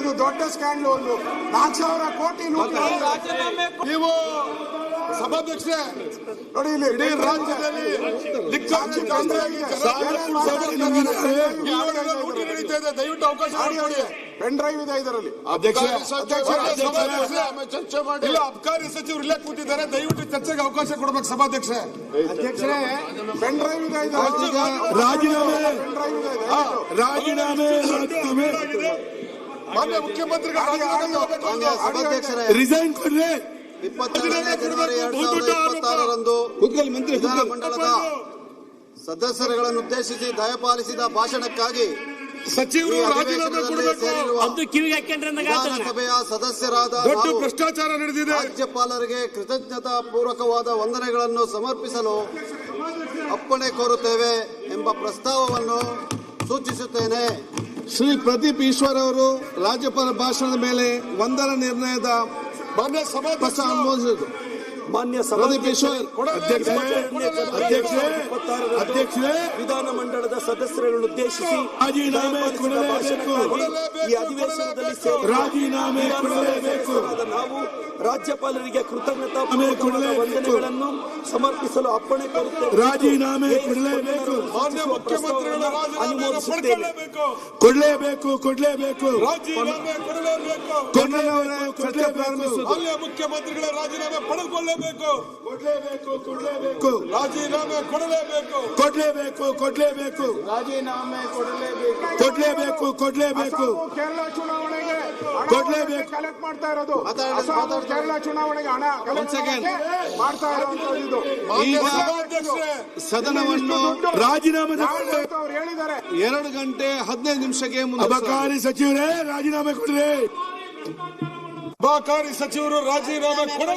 ಇದು ದೊಡ್ಡ ಸ್ಕ್ಯಾಂಡಲ್. ಒಂದು 4,000 ಕೋಟಿ ನೀವು ಸಭಾಧ್ಯಕ್ಷರೇ ನೋಡಿ, ಇಲ್ಲಿ ಇಡೀ ರಾಜ್ಯದಲ್ಲಿ ದಯವಿಟ್ಟು ಅವಕಾಶ ಮಾಡಿಕೊಡಿ. ಪೆನ್ ಡ್ರೈವ್ ಇದೆ ಇದರಲ್ಲಿ. ಚರ್ಚೆ ಮಾಡಿ. ಇಲ್ಲ, ಅಬಕಾರಿ ಸಚಿವರು ಇಲ್ಲೇ ಕೂತಿದ್ದಾರೆ, ದಯವಿಟ್ಟು ಚರ್ಚೆಗೆ ಅವಕಾಶ ಕೊಡಬೇಕು ಸಭಾಧ್ಯಕ್ಷರೇ. ಅಧ್ಯಕ್ಷರೇ, ಪೆನ್ ಡ್ರೈವ್ ಇದೆ ರಾಜೀನಾಮೆ ಮಾನ್ಯ ಮುಖ್ಯಮಂತ್ರಿಗಳು ರಿಸೈನ್ ಕೊಡ್ರಿ. 22 ಜನವರಿ 2026ರಂದು ವಿಧಾನಮಂಡಲದ ಸದಸ್ಯರುಗಳನ್ನು ಉದ್ದೇಶಿಸಿ ದಯಪಾಲಿಸಿದ ಭಾಷಣಕ್ಕಾಗಿ ಸಚಿವರು ರಾಜೀನಾಮೆ ಕೊಡಬೇಕು. ವಿಧಾನಸಭೆಯ ಸದಸ್ಯರಾದ ದೊಡ್ಡ ಭ್ರಷ್ಟಾಚಾರ ನಡೆದಿದೆ. ರಾಜ್ಯಪಾಲರಿಗೆ ಕೃತಜ್ಞತಾ ಪೂರ್ವಕವಾದ ವಂದನೆಗಳನ್ನು ಸಮರ್ಪಿಸಲು ಅಪ್ಪಣೆ ಕೋರುತ್ತೇವೆ ಎಂಬ ಪ್ರಸ್ತಾವವನ್ನು ಸೂಚಿಸುತ್ತೇನೆ. ಶ್ರೀ ಪ್ರದೀಪ್ ಈಶ್ವರ್ ಅವರು ರಾಜ್ಯಪಾಲ ಭಾಷಣದ ಮೇಲೆ ವಂದನಾ ನಿರ್ಣಯದ ಮಾನ್ಯ ಸಭಾಧ್ಯಕ್ಷ ಅನುಮೋದಿಸಿದರು. ಮಾನ್ಯ ಪ್ರದೀಪ್ ಈಶ್ವರ್ ಅಧ್ಯಕ್ಷರೇ, ವಿಧಾನಮಂಡಲದ ಸದಸ್ಯರನ್ನು ಉದ್ದೇಶಿಸಿ ರಾಜೀನಾಮೆ ಕೊಡಲೇಬೇಕು. ಈ ಅಧಿವೇಶನದಲ್ಲಿ ರಾಜೀನಾಮೆ ಕೊಡಲೇಬೇಕು. ನಾವು ರಾಜ್ಯಪಾಲರಿಗೆ ಕೃತಜ್ಞತಾ ವಂದನೆಗಳನ್ನು ಸಮರ್ಪಿಸಲು ಅಪ್ಪಣೆ ಕೊಡುತ್ತೇವೆ. ರಾಜೀನಾಮೆ ಕೊಡಲೇಬೇಕು. ಮಾನ್ಯ ಮುಖ್ಯಮಂತ್ರಿಗಳು ಕೊಡಲೇಬೇಕು. ರಾಜೀನಾಮೆ ಕೊಡಲೇಬೇಕು. ಮಾನ್ಯ ಮುಖ್ಯಮಂತ್ರಿಗಳ ರಾಜೀನಾಮೆ ಪಡೆದುಕೊಳ್ಳಲೇಬೇಕು. ರಾಜೀನಾಮೆ ಕೊಡಲೇಬೇಕು. ರಾಜೀನಾಮೆ ಕೊಡಲೇಬೇಕು. ಕೇರಳ ಚುನಾವಣೆಗೆ ಕಲೆಕ್ಟ್ ಮಾಡ್ತಾ ಇರೋದು. ಕೇರಳ ಚುನಾವಣೆಗೆ ಹಣ ಮಾಡ್ತಾ ಇರೋದು. ಈಗ ಸದನವನ್ನು ರಾಜೀನಾಮೆ ಅವ್ರು ಹೇಳಿದ್ದಾರೆ 2 ಗಂಟೆ 15 ನಿಮಿಷಕ್ಕೆ ಅಬಕಾರಿ ಸಚಿವರೇ ರಾಜೀನಾಮೆ ಕೊಡ್ರಿ. ಅಬಕಾರಿ ಸಚಿವರು ರಾಜೀನಾಮೆ ಕೊಡ